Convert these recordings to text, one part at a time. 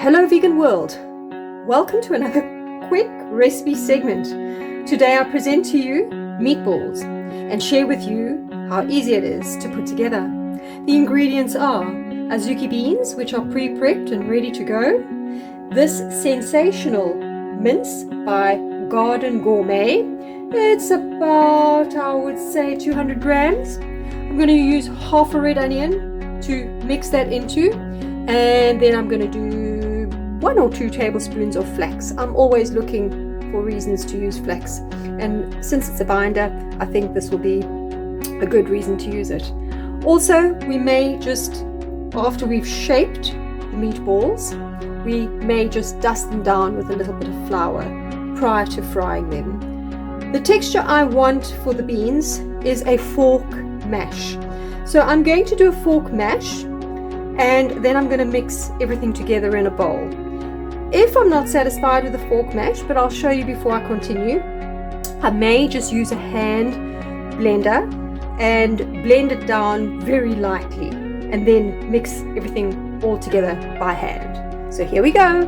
Hello vegan world, welcome to another quick recipe segment. Today I present to you meatballs and share with you how easy it is to put together. The ingredients are azuki beans, which are pre-prepped and ready to go, this sensational mince by Garden Gourmet. It's about, I would say, 200 grams. I'm going to use half a red onion to mix that into, and then I'm going to do 1 or 2 tablespoons of flax. I'm always looking for reasons to use flax, and since it's a binder, I think this will be a good reason to use it. Also, we may just, after we've shaped the meatballs, we may just dust them down with a little bit of flour prior to frying them. The texture I want for the beans is a fork mash. So I'm going to do a fork mash, and then I'm going to mix everything together in a bowl. If I'm not satisfied with the fork mash, but I'll show you before I continue, I may just use a hand blender and blend it down very lightly and then mix everything all together by hand. So here we go.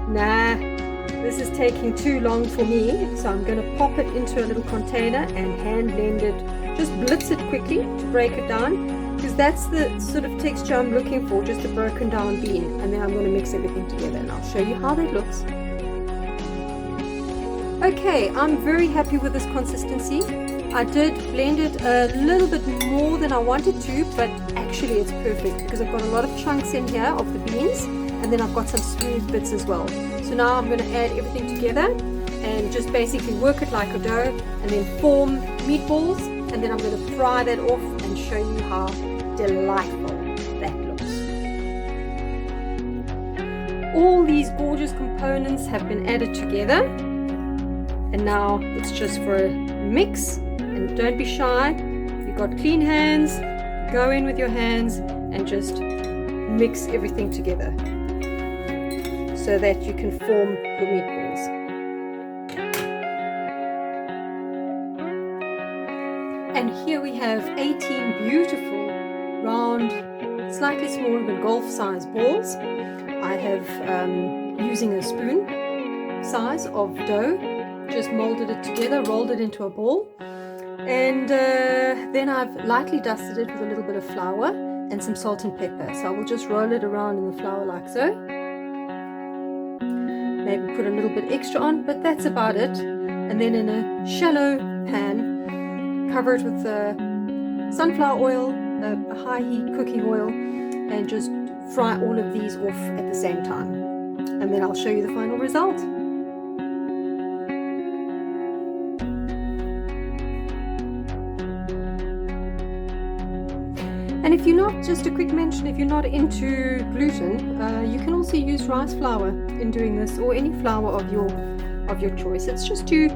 Nah, this is taking too long for me, so I'm going to pop it into a little container and hand blend it. Just blitz it quickly to break it down, because that's the sort of texture I'm looking for, just a broken down bean. And then I'm going to mix everything together and I'll show you how that looks. Okay, I'm very happy with this consistency. I did blend it a little bit more than I wanted to, but actually it's perfect because I've got a lot of chunks in here of the beans, and then I've got some smooth bits as well. So now I'm going to add everything together and just basically work it like a dough and then form meatballs, and then I'm going to fry that off and show you how delightful that looks. All these gorgeous components have been added together, and now it's just for a mix. And don't be shy, if you've got clean hands, go in with your hands and just mix everything together so that you can form your meatballs. And here we have 18 beautiful round, slightly smaller than golf-size balls. I have, using a spoon size of dough, just molded it together, rolled it into a ball, and then I've lightly dusted it with a little bit of flour and some salt and pepper. So I will just roll it around in the flour like so. Maybe put a little bit extra on, but that's about it. And then in a shallow pan, cover it with sunflower oil, a high heat cooking oil, and just fry all of these off at the same time. And then I'll show you the final result. And if you're not, just a quick mention, if you're not into gluten, you can also use rice flour in doing this, or any flour of your choice. It's just to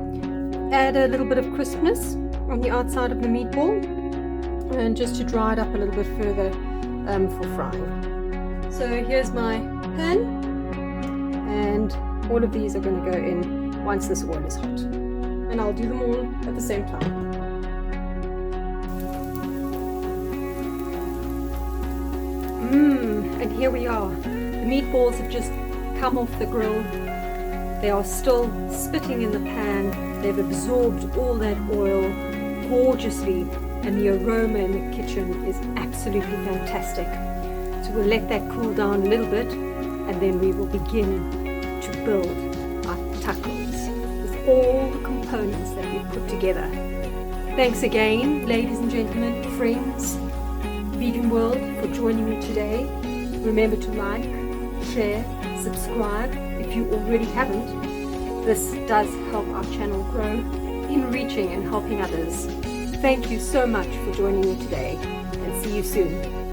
add a little bit of crispness on the outside of the meatball, and just to dry it up a little bit further for frying. So here's my pan, and all of these are going to go in once this oil is hot, and I'll do them all at the same time. And here we are. The meatballs have just come off the grill. They are still spitting in the pan. They've absorbed all that oil gorgeously, and the aroma in the kitchen is absolutely fantastic. So we'll let that cool down a little bit, and then we will begin to build our tacos with all the components that we've put together. Thanks again, ladies and gentlemen, friends, vegan world, for joining me today. Remember to like, share, subscribe if you already haven't. This does help our channel grow in reaching and helping others. Thank you so much for joining me today, and see you soon.